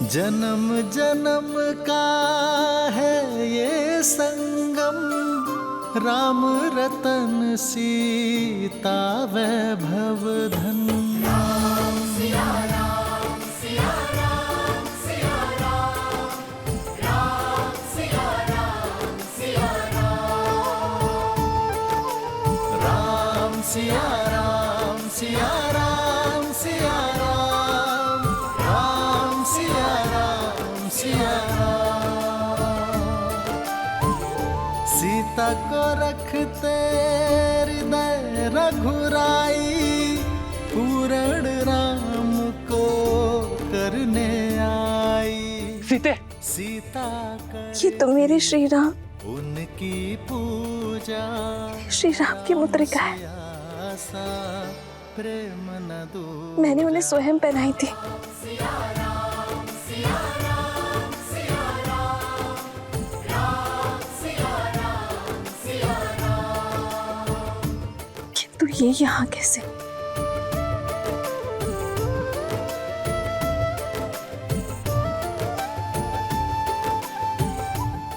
जन्म जन्म का है ये संगम, राम रतन सीता वैभव धन। राम सिया राम सिया राम सिया राम, राम सिया राम सिया राम, राम सिया राम सिया राम सिया राम, राम सिया राम सिया राम। सीता को रखते हृदय रघुराई, पूर्ण राम को करने आई। सीता ये तो मेरे श्री राम, उनकी पूजा, श्री राम की मुद्रिका है। प्रेम न दो, मैंने उन्हें स्वयं पहनाई थी। सिया राम सिया राम सिया राम, राम सिया राम सिया राम। किंतु ये यहाँ कैसे?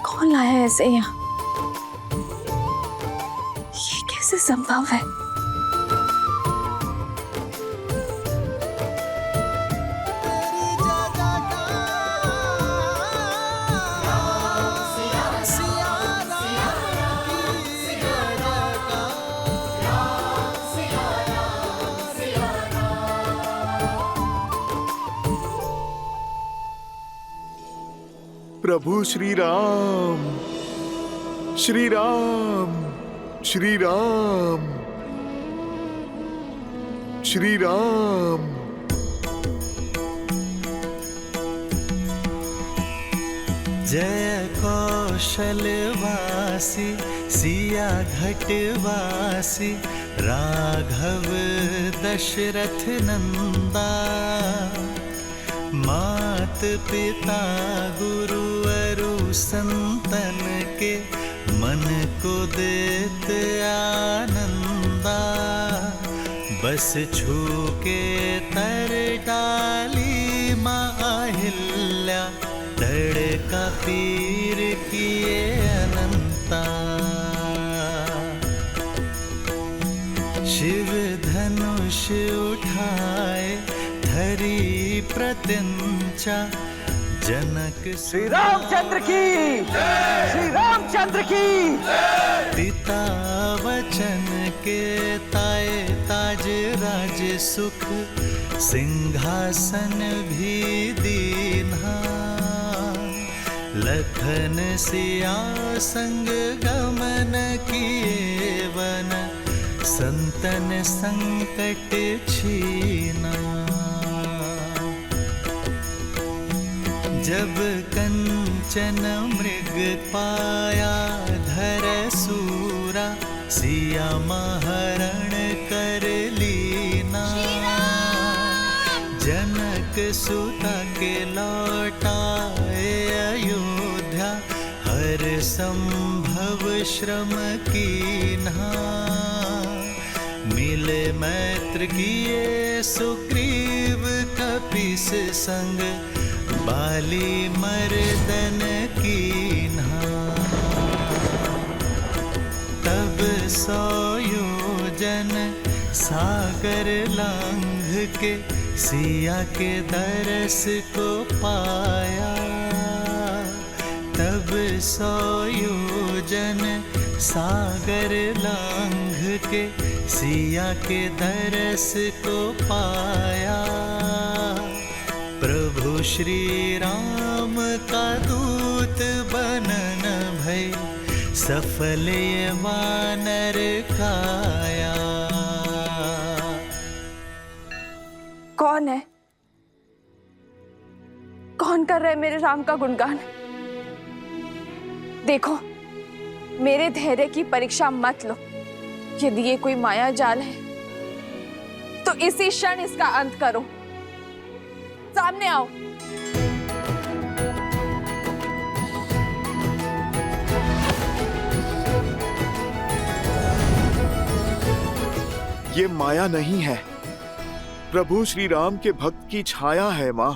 कौन लाया ऐसे यहाँ? ये कैसे संभव है? प्रभु श्री राम, श्री राम, श्री राम, श्री राम। जय कौशलवासी सिया घटवासी, राघव दशरथ नंदा। मात पिता गुरु अरु संतन के, मन को देते आनंदा। बस छू के तर डाली माहिल्या, तड़का पीर किए अनंता। शिव धनुष उठाए धरी प्रत्यंचा, जनक श्री रामचंद्र की, श्री रामचंद्र की। पिता वचन के ताए ताज राज सुख, सिंहासन भी दीन्हा। लखन सिया संग गमन किए वन, संतन संकट छीना। जब कंचन मृग पाया धर सूरा, सिया महरण कर लीना। जनक सुता के लौटाए अयोध्या, हर संभव श्रम कीन्हा। मिले मैत्र किए सुग्रीव कपीस संग, बाली मर्दन कीन्हा। तब 100 योजन सागर लांघ के, सिया के दरस को पाया। तब 100 योजन सागर लांघ के, सिया के दरस को पाया। प्रभु श्री राम का दूत बनन भई, सफल ये वानर काया। कौन है? कौन कर रहे मेरे राम का गुणगान? देखो, मेरे धैर्य की परीक्षा मत लो। यदि ये कोई माया जाल है, तो इसी क्षण इसका अंत करो। सामने आओ। ये माया नहीं है, प्रभु श्री राम के भक्त की छाया है माँ।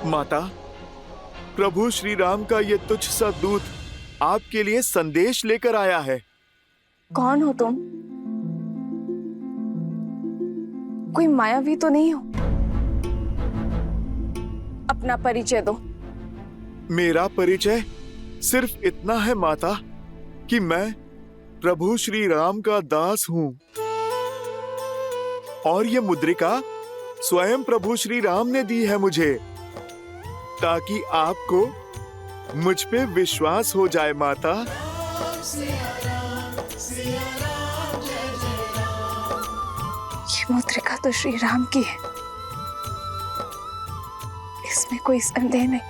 माता, प्रभु श्री राम का ये तुच्छ सा दूत आपके लिए संदेश लेकर आया है। कौन हो तुम? कोई मायावी तो नहीं हो? अपना परिचय दो। मेरा परिचय सिर्फ इतना है माता कि मैं प्रभु श्री राम का दास हूँ और ये मुद्रिका स्वयं प्रभु श्री राम ने दी है मुझे, ताकि आपको मुझ पे विश्वास हो जाए माता। ये मुद्रिका तो श्री राम की है, इसमें कोई संदेह नहीं।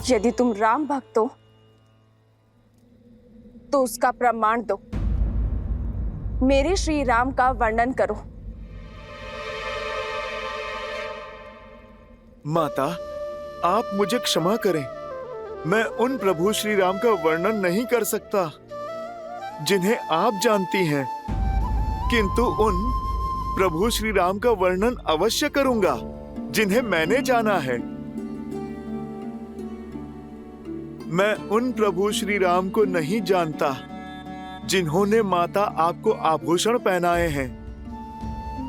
यदि तुम राम भक्त हो तो उसका प्रमाण दो। मेरे श्री राम का वर्णन करो। माता, आप मुझे क्षमा करें, मैं उन प्रभु श्री राम का वर्णन नहीं कर सकता जिन्हें आप जानती हैं, किंतु उन प्रभु श्री राम का वर्णन अवश्य करूंगा जिन्हें मैंने जाना है। मैं उन प्रभु श्री राम को नहीं जानता जिन्होंने माता आपको आभूषण पहनाए हैं।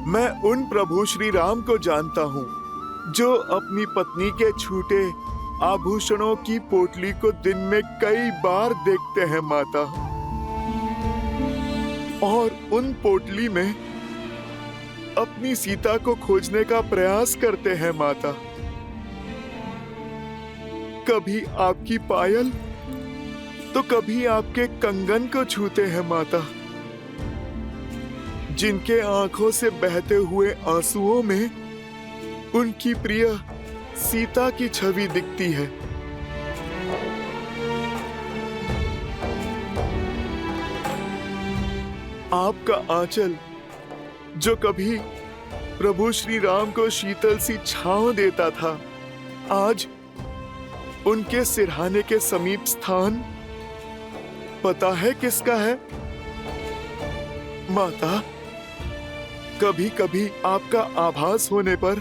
मैं उन प्रभु श्री राम को जानता हूँ जो अपनी पत्नी के छूटे आभूषणों की पोटली को दिन में कई बार देखते हैं माता, और उन पोटली में अपनी सीता को खोजने का प्रयास करते हैं माता। कभी आपकी पायल तो कभी आपके कंगन को छूते हैं माता, जिनके आंखों से बहते हुए आंसुओं में उनकी प्रिय सीता की छवि दिखती है। आपका आंचल जो कभी प्रभु श्री राम को शीतल सी छांव देता था, आज उनके सिरहाने के समीप स्थान पता है किसका है माता? कभी कभी आपका आभास होने पर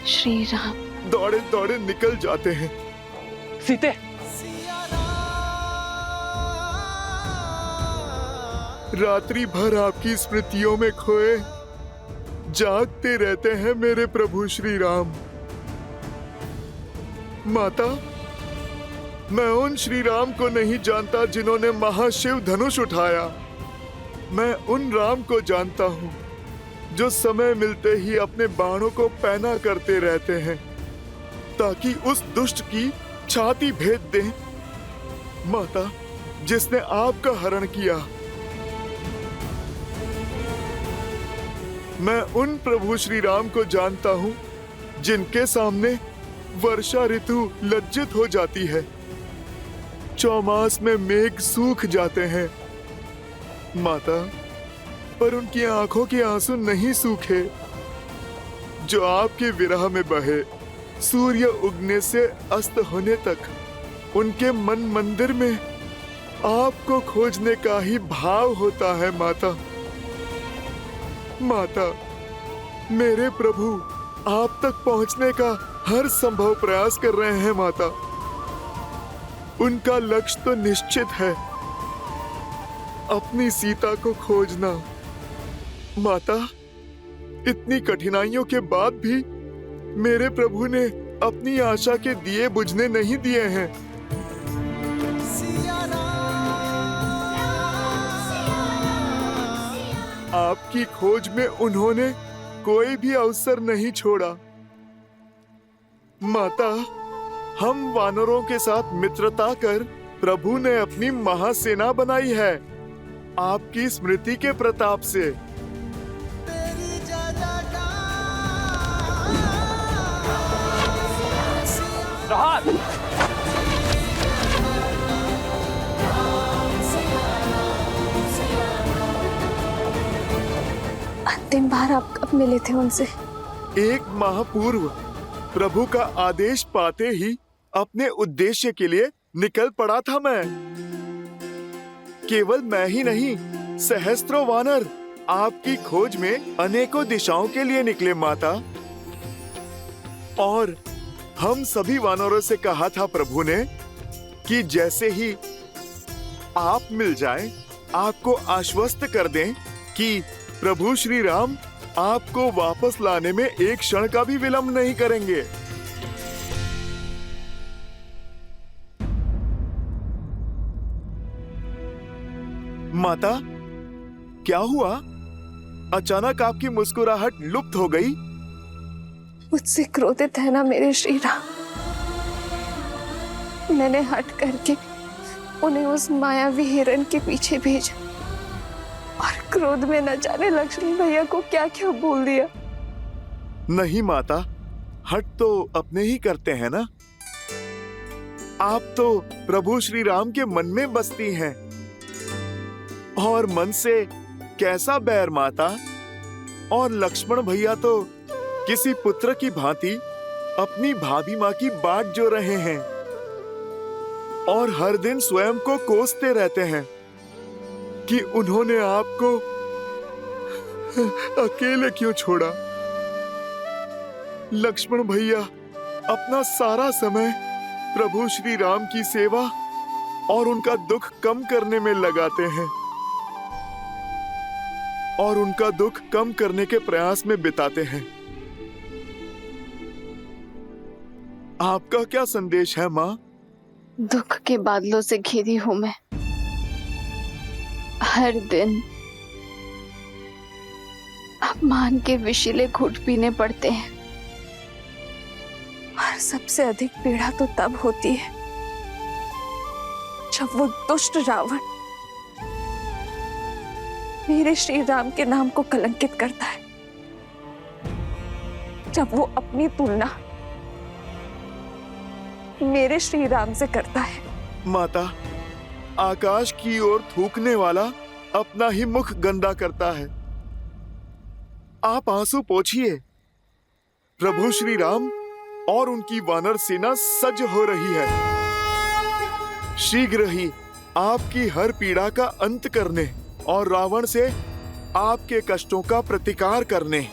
श्री राम दौड़े दौड़े निकल जाते हैं। सीते, रात्रि भर आपकी स्मृतियों में खोए जागते रहते हैं मेरे प्रभु श्री राम। माता, मैं उन श्री राम को नहीं जानता जिन्होंने महाशिव धनुष उठाया। मैं उन राम को जानता हूँ जो समय मिलते ही अपने बाणों को पैना करते रहते हैं ताकि उस दुष्ट की छाती भेद दें। माता, जिसने आपका हरण किया। मैं उन प्रभु श्री राम को जानता हूँ जिनके सामने वर्षा ऋतु लज्जित हो जाती है, चौमास में मेघ सूख जाते हैं माता, पर उनकी आंखों के आंसू नहीं सूखे जो आपके विरह में बहे। सूर्य उगने से अस्त होने तक उनके मन मंदिर में आपको खोजने का ही भाव होता है माता। माता, मेरे प्रभु आप तक पहुंचने का हर संभव प्रयास कर रहे हैं माता। उनका लक्ष्य तो निश्चित है, अपनी सीता को खोजना। माता, इतनी कठिनाइयों के बाद भी मेरे प्रभु ने अपनी आशा के दिए बुझने नहीं दिए हैं। आपकी खोज में उन्होंने कोई भी अवसर नहीं छोड़ा। माता, हम वानरों के साथ मित्रता कर प्रभु ने अपनी महासेना बनाई है आपकी स्मृति के प्रताप से। प्रहार! अंतिम बार आप कब मिले थे उनसे? 1 माह पूर्व प्रभु का आदेश पाते ही अपने उद्देश्य के लिए निकल पड़ा था मैं। केवल मैं ही नहीं, सहस्त्रों वानर आपकी खोज में अनेकों दिशाओं के लिए निकले माता। और हम सभी वानरों से कहा था प्रभु ने कि जैसे ही आप मिल जाएं, आपको आश्वस्त कर दें कि प्रभु श्री राम आपको वापस लाने में एक क्षण का भी विलंब नहीं करेंगे। माता, क्या हुआ? अचानक आपकी मुस्कुराहट लुप्त हो गई। मुझसे क्रोधित है ना मेरे श्री राम। मैंने हट करके उन्हें उस मायावी हिरण के पीछे भेजा और क्रोध में न जाने लक्ष्मण भैया को क्या क्या बोल दिया। नहीं माता, हट तो अपने ही करते हैं ना। आप तो प्रभु श्री राम के मन में बसती हैं। और मन से कैसा बैर माता। और लक्ष्मण भैया तो किसी पुत्र की भांति अपनी भाभी माँ की बाट जो रहे हैं और हर दिन स्वयं को कोसते रहते हैं कि उन्होंने आपको अकेले क्यों छोड़ा। लक्ष्मण भैया अपना सारा समय प्रभु श्री राम की सेवा और उनका दुख कम करने में लगाते हैं और उनका दुख कम करने के प्रयास में बिताते हैं। आपका क्या संदेश है माँ? दुख के बादलों से घिरी हूं मैं। हर दिन अपमान के विषैले घूंट पीने पड़ते हैं और सबसे अधिक पीड़ा तो तब होती है जब वो दुष्ट रावण मेरे श्री राम के नाम को कलंकित करता है, जब वो अपनी तुलना मेरे श्री राम से करता है। माता, आकाश की ओर थूकने वाला अपना ही मुख गंदा करता है। आप आंसू पोंछिए। प्रभु श्री राम और उनकी वानर सेना सज्ज हो रही है, शीघ्र ही आपकी हर पीड़ा का अंत करने और रावण से आपके कष्टों का प्रतिकार करने,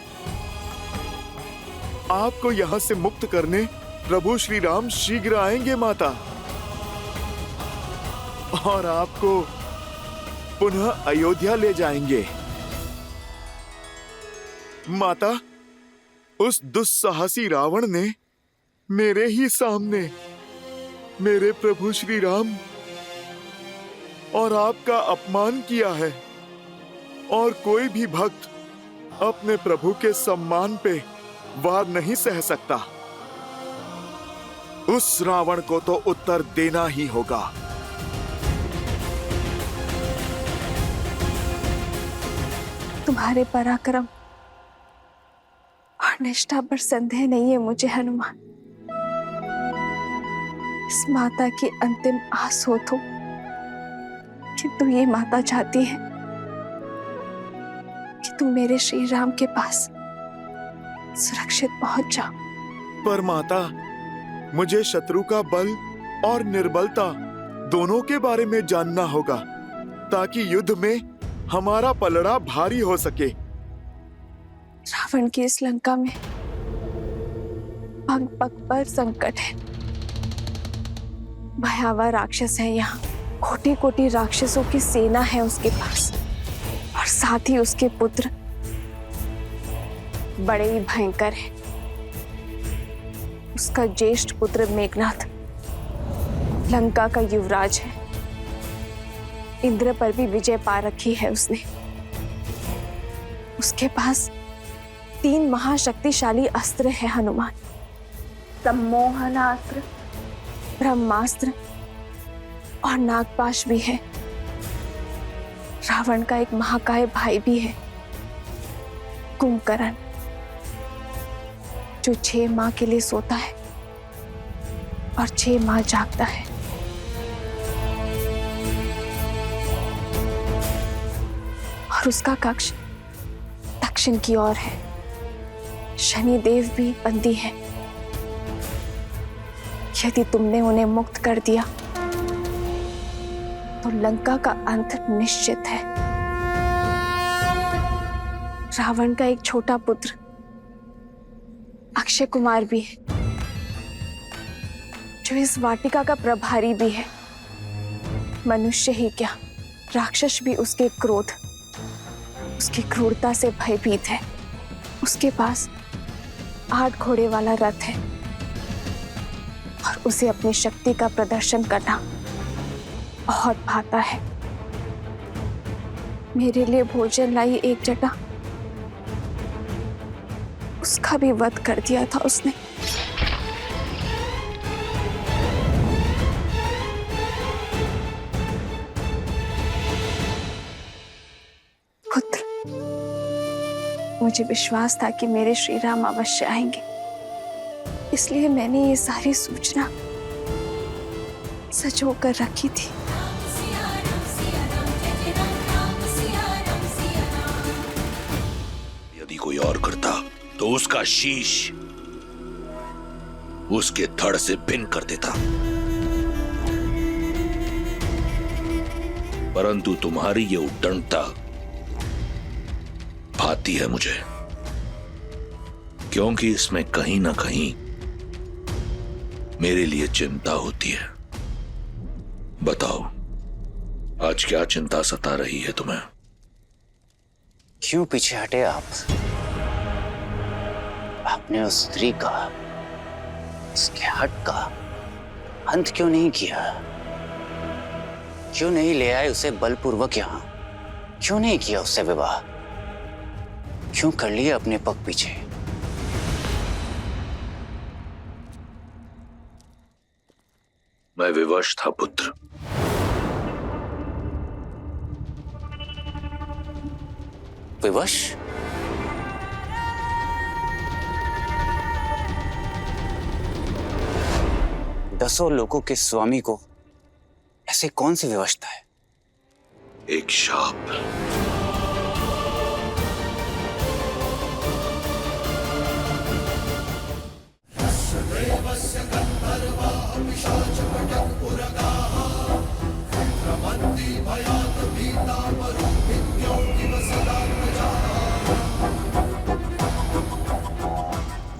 आपको यहां से मुक्त करने प्रभु श्री राम शीघ्र आएंगे माता। और आपको पुनः अयोध्या ले जाएंगे। माता, उस दुस्साहसी रावण ने मेरे ही सामने मेरे प्रभु श्री राम और आपका अपमान किया है और कोई भी भक्त अपने प्रभु के सम्मान पे वार नहीं सह सकता। उस रावण को तो उत्तर देना ही होगा। तुम्हारे पराक्रम और निष्ठा पर संदेह नहीं है मुझे हनुमान। इस माता की अंतिम आस हो तो किंतु ये माता चाहती है कि तुम मेरे श्री राम के पास सुरक्षित पहुंच जाओ। पर माता, मुझे शत्रु का बल और निर्बलता दोनों के बारे में जानना होगा ताकि युद्ध में हमारा पलड़ा भारी हो सके। रावण की इस लंका में पग पग पर संकट है। भयावह राक्षस है यहाँ, कोटि कोटि राक्षसों की सेना है उसके पास और साथ ही उसके पुत्र बड़े ही भयंकर है। उसका ज्येष्ठ पुत्र मेघनाथ लंका का युवराज है। इंद्र पर भी विजय पा रखी है उसने। उसके पास 3 महाशक्तिशाली अस्त्र है हनुमान। सम्मोहनास्त्र, ब्रह्मास्त्र और नागपाश भी है। रावण का एक महाकाय भाई भी है, कुंभकर्ण, जो 6 माह के लिए सोता है और 6 माह जागता है। और उसका कक्ष दक्षिण की ओर है। शनि देव भी बंदी है। यदि तुमने उन्हें मुक्त कर दिया तो लंका का अंत निश्चित है। रावण का एक छोटा पुत्र अक्षय कुमार भी है, जो इस वाटिका का प्रभारी भी है। मनुष्य ही क्या, राक्षस भी उसके क्रोध, उसकी क्रूरता से भयभीत है। उसके पास 8 घोड़े वाला रथ है और उसे अपनी शक्ति का प्रदर्शन करना बहुत भाता है। मेरे लिए भोजन लाई एक जटा, उसका भी वध कर दिया था उसने। पुत्र, मुझे विश्वास था कि मेरे श्री राम अवश्य आएंगे, इसलिए मैंने ये सारी सूचना सजो कर रखी थी। यदि कोई और करता तो उसका शीश उसके धड़ से भिन्न कर देता, परंतु तुम्हारी ये उद्दंडता भाती है मुझे, क्योंकि इसमें कहीं ना कहीं मेरे लिए चिंता होती है। बताओ, आज क्या चिंता सता रही है तुम्हें? क्यों पीछे हटे आप? आपने उस स्त्री का, उसके हट का अंत क्यों नहीं किया? क्यों नहीं ले आए उसे बलपूर्वक यहां? क्यों नहीं किया उससे विवाह? क्यों कर लिया अपने पग पीछे? मैं विवश था पुत्र। विवश? दसों लोगों के स्वामी को ऐसे कौन सी विवशता है? एक शाप।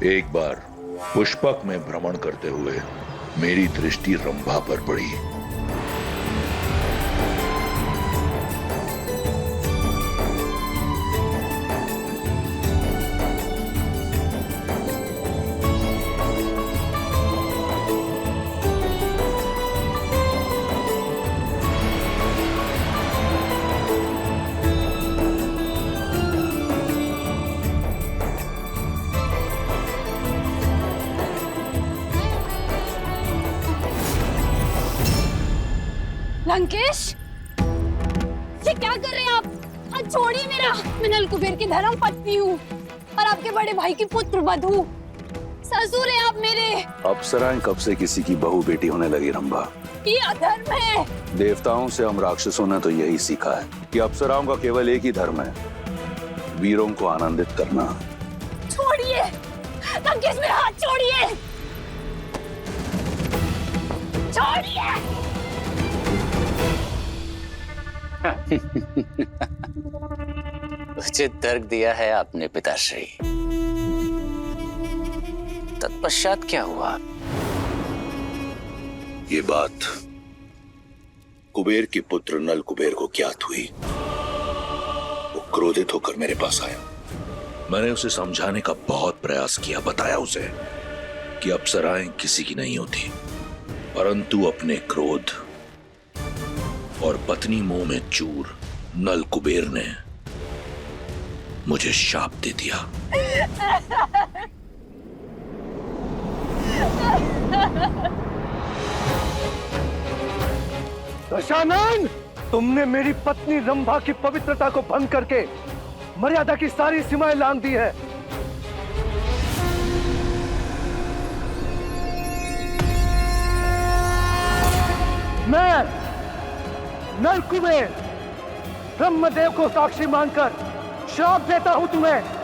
एक बार पुष्पक में भ्रमण करते हुए मेरी दृष्टि रंभा पर पड़ी। लंकेश, ये क्या कर रहे हैं आप? हाथ छोड़िए मेरा। मैं नल कुबेर की धर्म पत्नी हूँ और आपके बड़े भाई की पुत्र वधू। ससुर हैं आप मेरे। अप्सराएं कब से किसी की बहू बेटी होने लगी रंभा? ये अधर्म है। देवताओं से हम राक्षसों ने तो यही सीखा है कि अप्सराओं का केवल एक ही धर्म है, वीरों को आनंदित करना। छोड़िए लंकेश, मेरा हाथ छोड़िए। छोड़िए। उचित तर्क दिया है आपने पिताश्री। तत्पश्चात क्या हुआ? ये बात कुबेर के पुत्र नल कुबेर को ज्ञात हुई। वो क्रोधित होकर मेरे पास आया। मैंने उसे समझाने का बहुत प्रयास किया, बताया उसे कि अप्सराएं किसी की नहीं होती, परंतु अपने क्रोध और पत्नी मोह में चूर नल कुबेर ने मुझे शाप दे दिया। दशानन, तुमने मेरी पत्नी रंभा की पवित्रता को भंग करके मर्यादा की सारी सीमाएं लांघ दी है। मैं नल कुबेर ब्रह्मदेव को साक्षी मानकर श्राप देता हूं तुम्हें।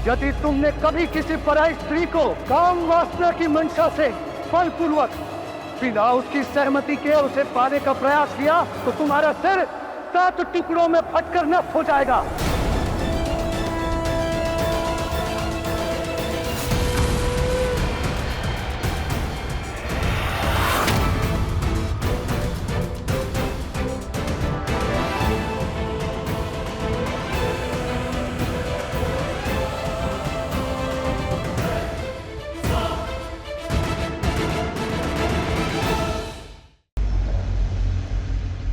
यदि तुमने कभी किसी पराई स्त्री को काम वासना की मंशा से बलपूर्वक बिना उसकी सहमति के उसे पाने का प्रयास किया तो तुम्हारा सिर 7 टुकड़ों में फटकर नष्ट हो जाएगा।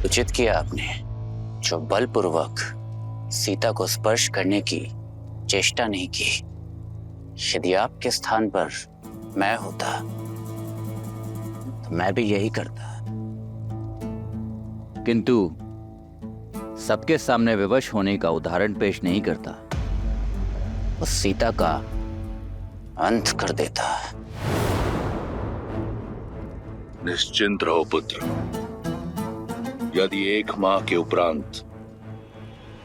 उचित किया आपने जो बलपूर्वक सीता को स्पर्श करने की चेष्टा नहीं की। यदि आपके स्थान पर मैं होता तो मैं भी यही करता, किंतु सबके सामने विवश होने का उदाहरण पेश नहीं करता। उस सीता का अंत कर देता। निश्चिंत रहो पुत्र। यदि 1 माह के उपरांत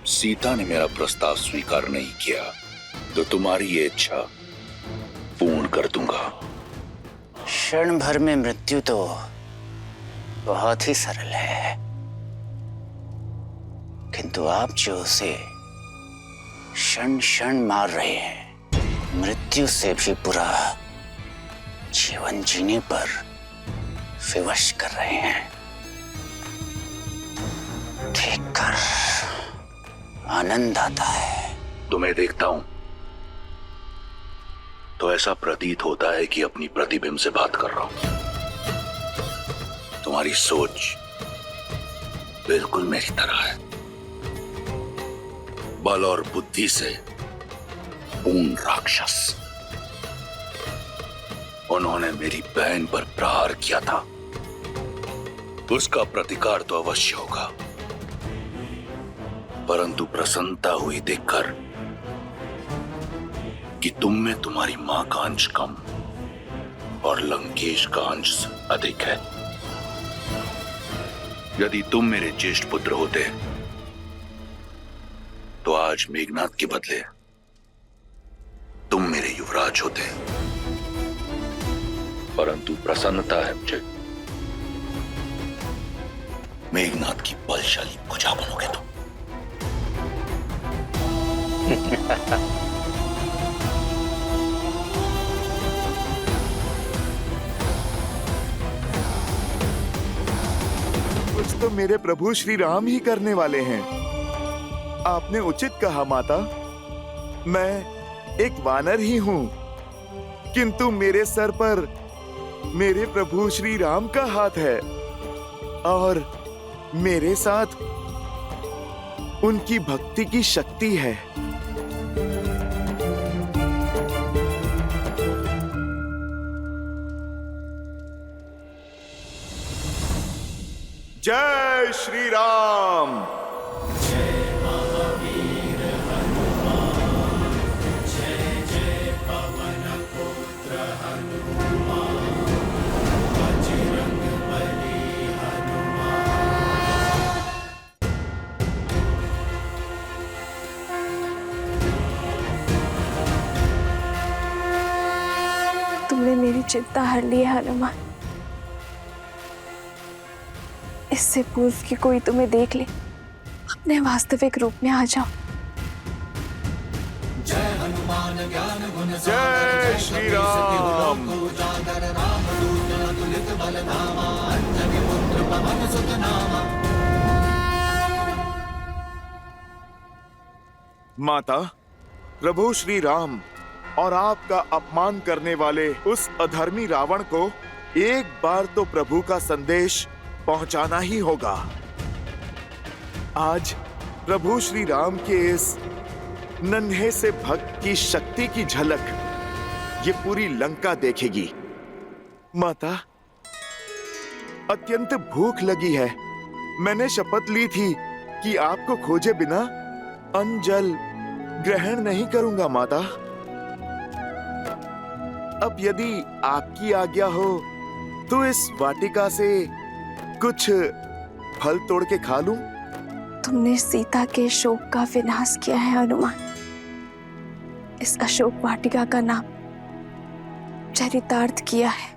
सीता ने मेरा प्रस्ताव स्वीकार नहीं किया तो तुम्हारी ये इच्छा पूर्ण कर दूंगा। क्षण भर में मृत्यु तो बहुत ही सरल है, किंतु आप जो उसे क्षण क्षण मार रहे हैं, मृत्यु से भी बुरा जीवन जीने पर विवश कर रहे हैं। देखकर आनंद आता है। तुम्हें देखता हूं तो ऐसा प्रतीत होता है कि अपनी प्रतिबिंब से बात कर रहा हूं। तुम्हारी सोच बिल्कुल मेरी तरह है, बल और बुद्धि से पूर्ण राक्षस। उन्होंने मेरी बहन पर प्रहार किया था, उसका प्रतिकार तो अवश्य होगा, परंतु प्रसन्नता हुई देखकर कि तुम में तुम्हारी मां का अंश कम और लंकेश का अंश अधिक है। यदि तुम मेरे ज्येष्ठ पुत्र होते तो आज मेघनाद के बदले तुम मेरे युवराज होते, परंतु प्रसन्नता है मुझे मेघनाद की बलशाली भुजा बनोगे तुम। कुछ तो मेरे प्रभु श्री राम ही करने वाले हैं। आपने उचित कहा माता, मैं एक वानर ही हूँ, किंतु मेरे सर पर मेरे प्रभु श्री राम का हाथ है और मेरे साथ उनकी भक्ति की शक्ति है। जय श्री राम। तुमने मेरी चिंता हर ली है हनुमान। इससे पूर्व कि कोई तुम्हें देख ले, अपने वास्तविक रूप में आ जाओ। जय श्री राम। माता, प्रभु श्री राम और आपका अपमान करने वाले उस अधर्मी रावण को एक बार तो प्रभु का संदेश पहुंचाना ही होगा। आज प्रभु श्री राम के इस नन्हे से भक्त की शक्ति की झलक ये पूरी लंका देखेगी। माता, अत्यंत भूख लगी है। मैंने शपथ ली थी कि आपको खोजे बिना अन्न जल ग्रहण नहीं करूंगा माता। अब यदि आपकी आज्ञा हो तो इस वाटिका से कुछ फल तोड़ के खा लूं? तुमने सीता के शोक का विनाश किया है हनुमान। इस अशोक वाटिका का नाम चरितार्थ किया है।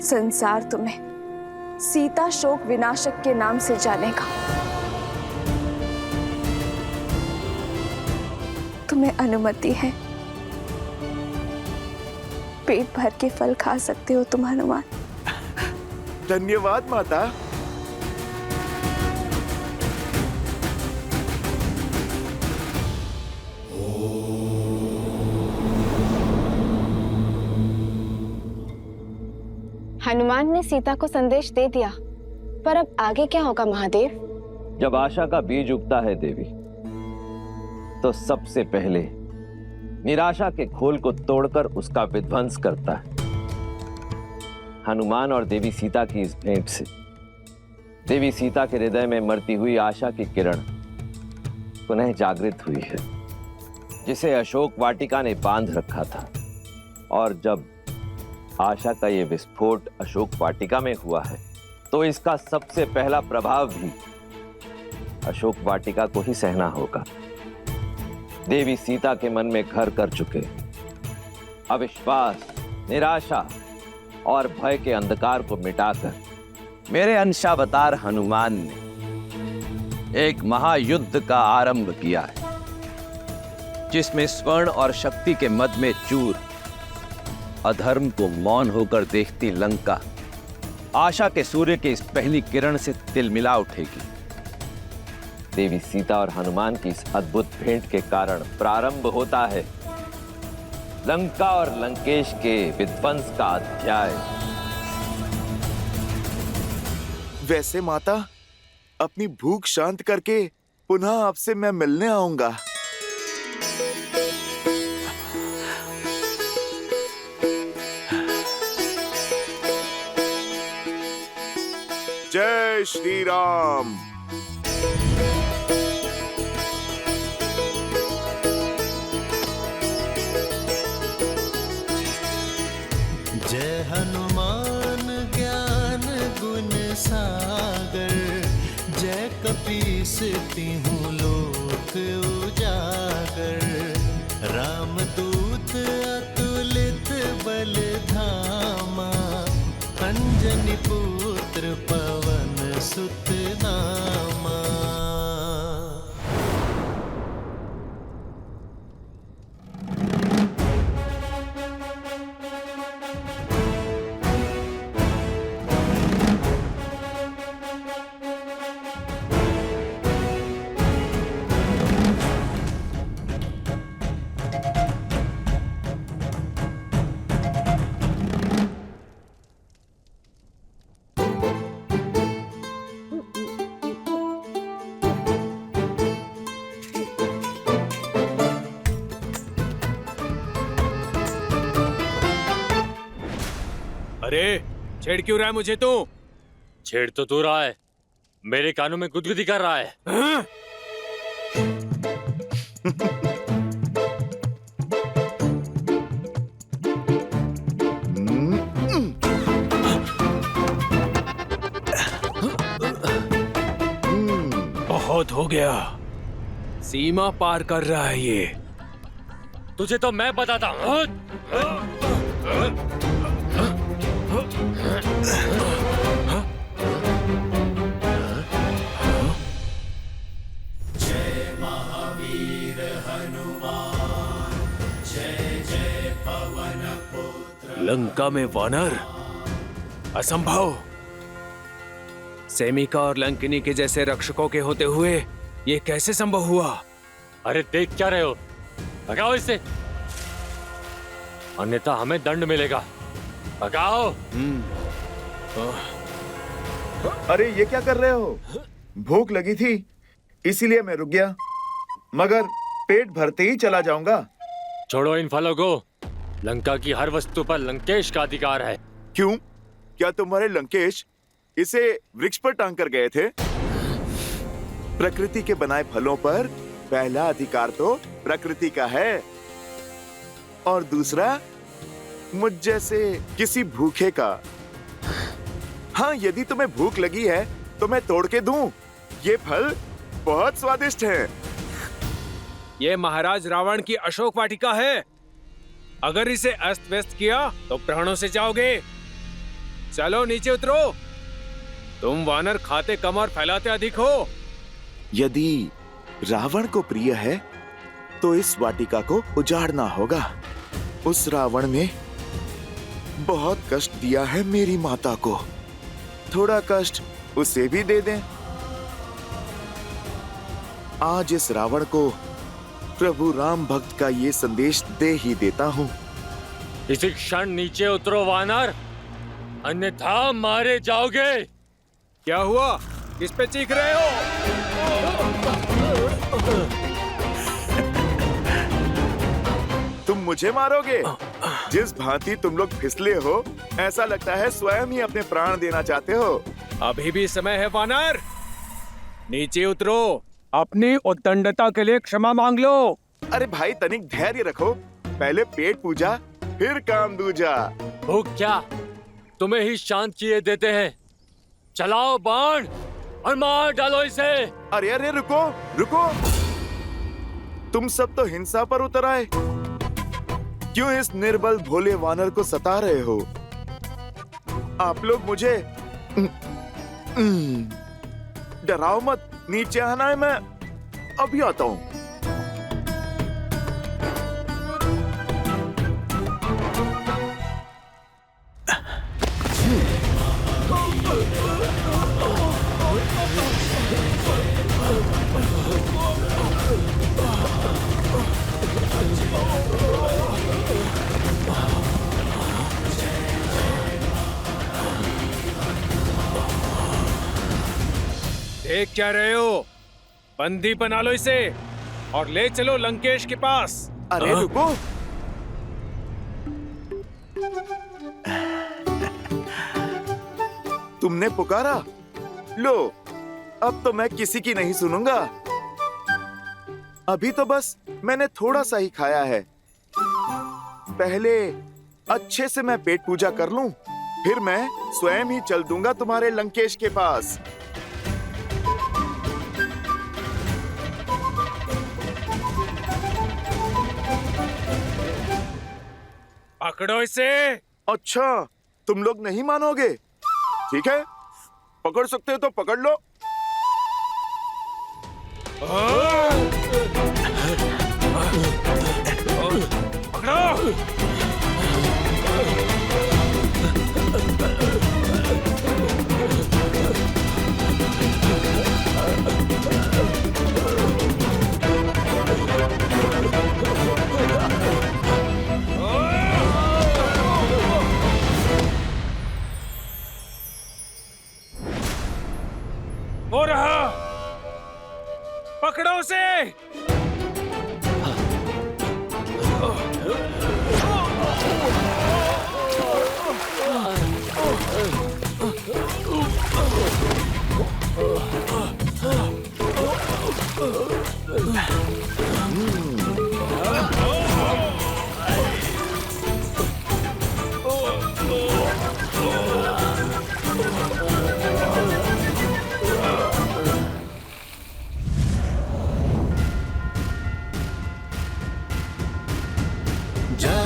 संसार तुम्हें सीता शोक विनाशक के नाम से जानेगा। तुम्हें अनुमति है, पेट भर के फल खा सकते हो तुम हनुमान। धन्यवाद माता। हनुमान ने सीता को संदेश दे दिया, पर अब आगे क्या होगा महादेव? जब आशा का बीज उगता है देवी, तो सबसे पहले निराशा के खोल को तोड़कर उसका विध्वंस करता है। हनुमान और देवी सीता की इस भेंट से देवी सीता के हृदय में मरती हुई आशा की किरण पुनः जागृत हुई है, जिसे अशोक वाटिका ने बांध रखा था। और जब आशा का ये विस्फोट अशोक वाटिका में हुआ है, तो इसका सबसे पहला प्रभाव भी अशोक वाटिका को ही सहना होगा। देवी सीता के मन में घर कर चुके अविश्वास, निराशा और भय के अंधकार को मिटाकर मेरे अंशावतार हनुमान ने एक महायुद्ध का आरंभ किया है, जिसमें स्वर्ण और शक्ति के मद में चूर, अधर्म को मौन होकर देखती लंका आशा के सूर्य की इस पहली किरण से तिलमिला उठेगी। देवी सीता और हनुमान की इस अद्भुत भेंट के कारण प्रारंभ होता है लंका और लंकेश के विध्वंस का अध्याय। वैसे माता, अपनी भूख शांत करके पुनः आपसे मैं मिलने आऊंगा। जय श्री राम। जय हनुमान ज्ञान गुण सागर, जय कपीस तिहुँ लोक उजागर। रामदूत अतुलित बल धामा, अंजनी पुत्र पवन सुत नामा। अरे छेड़ क्यों रहा है मुझे तू? छेड़ तो तू रहा है, मेरे कानों में गुदगुदी कर रहा है। हाँ? बहुत हो गया, सीमा पार कर रहा है ये। तुझे तो मैं बताता हूँ। जय महावीर हनुमान, जय जय पवन पुत्र। लंका में वानर? असंभव। सेमिका और लंकिनी के जैसे रक्षकों के होते हुए ये कैसे संभव हुआ? अरे देख क्या रहे हो, भगाओ इससे, अन्यथा हमें दंड मिलेगा। भगाओ। अरे ये क्या कर रहे हो? भूख लगी थी इसीलिए मैं रुक गया, मगर पेट भरते ही चला जाऊंगा। छोड़ो इन फलों को, लंका की हर वस्तु पर लंकेश का अधिकार है। क्यों? क्या तुम्हारे लंकेश इसे वृक्ष पर टांग कर गए थे? प्रकृति के बनाए फलों पर पहला अधिकार तो प्रकृति का है, और दूसरा मुझ जैसे किसी भूखे का। हाँ, यदि तुम्हें भूख लगी है तो मैं तोड़ के दूं। ये फल बहुत स्वादिष्ट हैं। ये महाराज रावण की अशोक वाटिका है। अगर इसे अस्त व्यस्त किया तो प्राणों से जाओगे। चलो नीचे उतरो। तुम वानर खाते कम और फैलाते अधिक हो। यदि रावण को प्रिय है तो इस वाटिका को उजाड़ना होगा। उस रावण ने बहुत कष्ट दिया है मेरी माता को, थोड़ा कष्ट उसे भी दे दें। आज इस रावण को प्रभु राम भक्त का ये संदेश दे ही देता हूँ। इसी क्षण नीचे उतरो वानर, अन्यथा मारे जाओगे। क्या हुआ? किस पे चीख रहे हो? तुम मुझे मारोगे? जिस भांति तुम लोग फिसले हो, ऐसा लगता है स्वयं ही अपने प्राण देना चाहते हो। अभी भी समय है वानर, नीचे उतरो। अपनी उद्दंडता के लिए क्षमा मांग लो। अरे भाई तनिक धैर्य रखो, पहले पेट पूजा फिर काम दूजा। भूख क्या तुम्हें ही शांत किए देते हैं। चलाओ बाण और मार डालो इसे। अरे अरे रुको रुको, तुम सब तो हिंसा पर उतर आए। क्यों इस निर्बल भोले वानर को सता रहे हो? आप लोग मुझे डराओ मत, नीचे आना है, मैं अभी आता हूं। देख क्या रहे हो? बंदी बना लो इसे और ले चलो लंकेश के पास। अरे रुको, तुमने पुकारा, लो अब तो मैं किसी की नहीं सुनूंगा। अभी तो बस मैंने थोड़ा सा ही खाया है। पहले अच्छे से मैं पेट पूजा कर लूं, फिर मैं स्वयं ही चल दूंगा तुम्हारे लंकेश के पास। पकड़ो इसे। अच्छा, तुम लोग नहीं मानोगे? ठीक है, पकड़ सकते हो तो पकड़ लो। पकड़ो। हो रहा, पकड़ो उसे।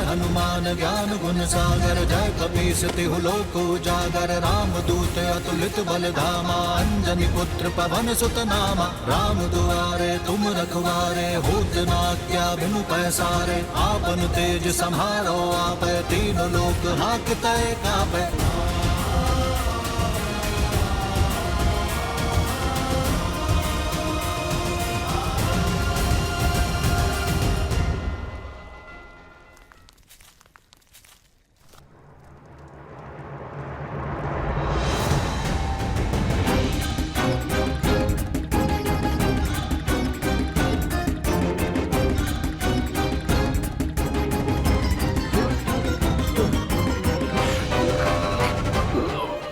हनुमान ज्ञान गुण सागर, जय कपीस तिहु लोक उजागर। राम दूत अतुलित बल धामा, अंजनी पुत्र पवन सुत नामा। राम दुआरे तुम रखवारे, होत न आज्ञा बिनु पैसारे। आपन तेज सम्हारो आपै, तीनों लोक हांकते कापै।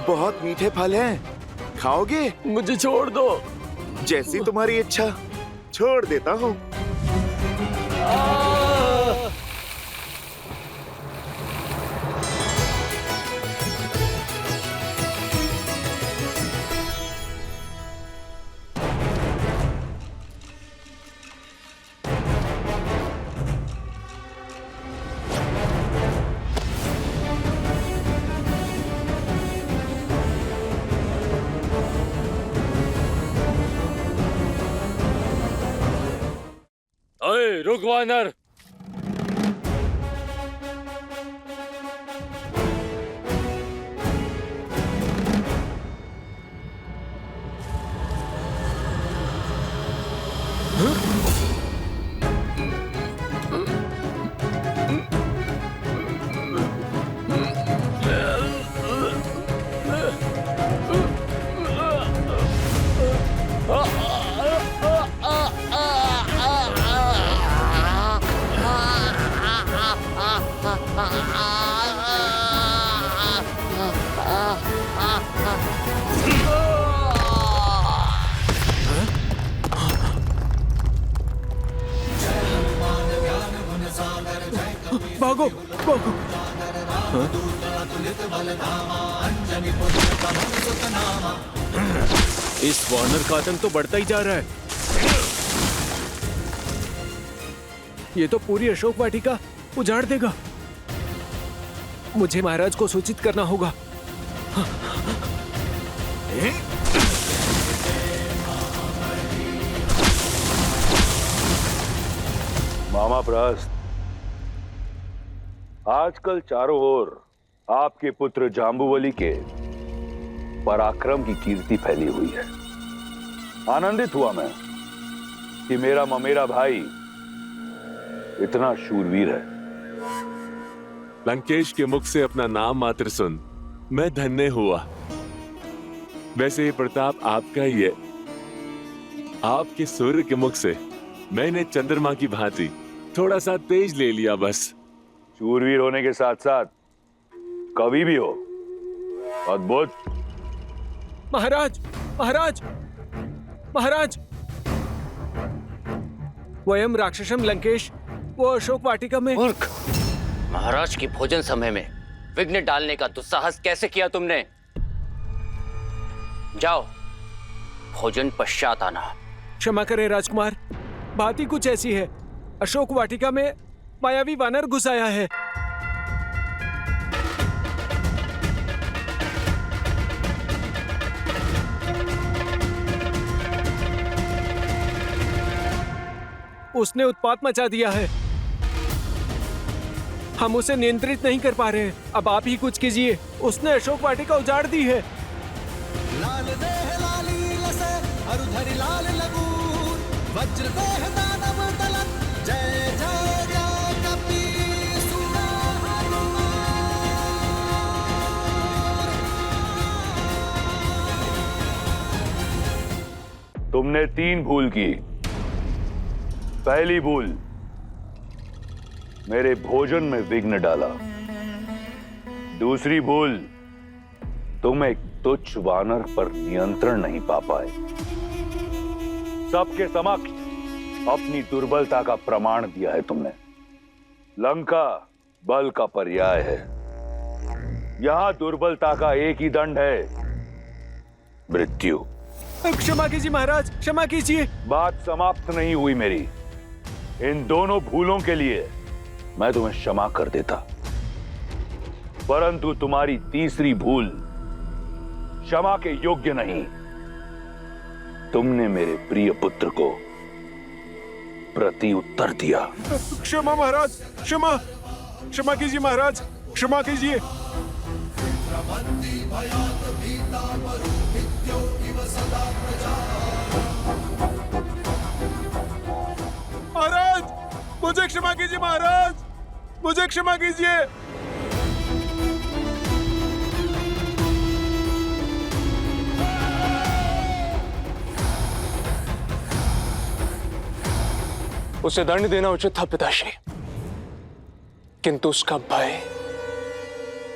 बहुत मीठे फल हैं, खाओगे? मुझे छोड़ दो। जैसी तुम्हारी इच्छा, छोड़ देता हूँ। रुक वानर। भागो भागो। इस वानर का आतंक तो बढ़ता ही जा रहा है। ये तो पूरी अशोक वाटिका उजाड़ देगा। मुझे महाराज को सूचित करना होगा। मामा प्रहस्त, आजकल चारों ओर आपके पुत्र जाम्बुवली के पराक्रम की कीर्ति फैली हुई है। आनंदित हुआ मैं कि मेरा ममेरा भाई इतना शूरवीर है। लंकेश के मुख से अपना नाम मात्र सुन मैं धन्य हुआ। वैसे ये प्रताप आपका ही है। आपके सूर्य के मुख से मैंने चंद्रमा की भांति थोड़ा सा तेज ले लिया बस। शूरवीर होने के साथ साथ कवि भी हो। अद्भुत। महाराज महाराज महाराज, वयम राक्षसम लंकेश वो अशोक वाटिका में। मूर्ख! महाराज की भोजन समय में विघ्न डालने का दुस्साहस कैसे किया तुमने? जाओ, भोजन पश्चात आना। क्षमा करें राजकुमार, बात ही कुछ ऐसी है। अशोक वाटिका में मायावी वानर घुस आया है। उसने उत्पात मचा दिया है। हम उसे नियंत्रित नहीं कर पा रहे। अब आप ही कुछ कीजिए। उसने अशोक वाटिका उजाड़ दी है। लाल देह लाली लसे अरुधरि लाल लगूर वज्र देह दानव दलन जय जय जय कपीसुर हनुमान। तुमने 3 भूल की। पहली भूल, मेरे भोजन में विघ्न डाला। दूसरी भूल, तुम एक तुच्छ वानर पर नियंत्रण नहीं पा पाए। सबके समक्ष अपनी दुर्बलता का प्रमाण दिया है तुमने। लंका बल का पर्याय है। यहां दुर्बलता का एक ही दंड है, मृत्यु। क्षमा कीजिए महाराज, क्षमा कीजिए। बात समाप्त नहीं हुई मेरी। इन दोनों भूलों के लिए मैं तुम्हें क्षमा कर देता, परंतु तुम्हारी तीसरी भूल क्षमा के योग्य नहीं। तुमने मेरे प्रिय पुत्र को प्रति उत्तर दिया। क्षमा महाराज, क्षमा। क्षमा कीजिए महाराज, क्षमा कीजिए। महाराज, मुझे क्षमा कीजिए महाराज, मुझे क्षमा कीजिए। उसे दंड देना उचित था पिताश्री, किंतु उसका भय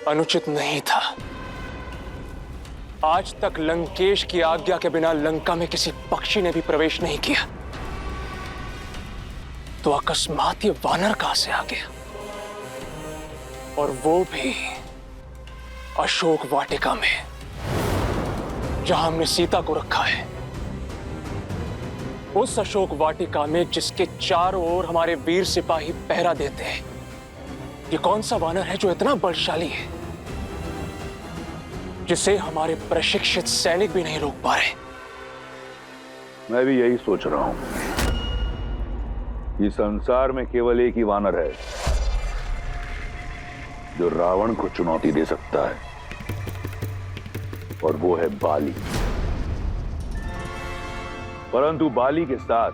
अनुचित नहीं था। आज तक लंकेश की आज्ञा के बिना लंका में किसी पक्षी ने भी प्रवेश नहीं किया, तो अकस्मात ये वानर कहां से आ गया, और वो भी अशोक वाटिका में, जहां हमने सीता को रखा है। उस अशोक वाटिका में जिसके चारों ओर हमारे वीर सिपाही पहरा देते हैं। ये कौन सा वानर है जो इतना बलशाली है, जिसे हमारे प्रशिक्षित सैनिक भी नहीं रोक पा रहे? मैं भी यही सोच रहा हूं। कि संसार में केवल एक ही वानर है जो रावण को चुनौती दे सकता है, और वो है बाली। परंतु बाली के साथ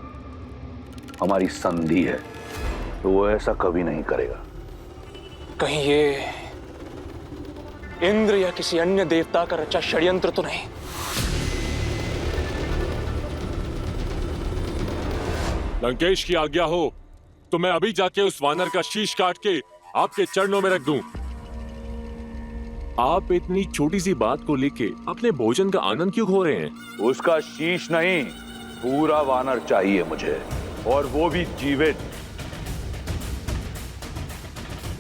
हमारी संधि है, तो वो ऐसा कभी नहीं करेगा। कहीं ये इंद्र या किसी अन्य देवता का रचा षड्यंत्र तो नहीं? लंकेश की आज्ञा हो तो मैं अभी जाके उस वानर का शीश काट के आपके चरणों में रख दूं। आप इतनी छोटी सी बात को लेके अपने भोजन का आनंद क्यों खो रहे हैं? उसका शीश नहीं, पूरा वानर चाहिए मुझे, और वो भी जीवित।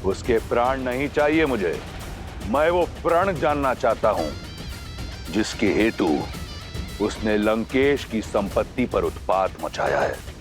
उसके प्राण नहीं चाहिए मुझे, मैं वो प्रण जानना चाहता हूं जिसके हेतु उसने लंकेश की संपत्ति पर उत्पात मचाया है।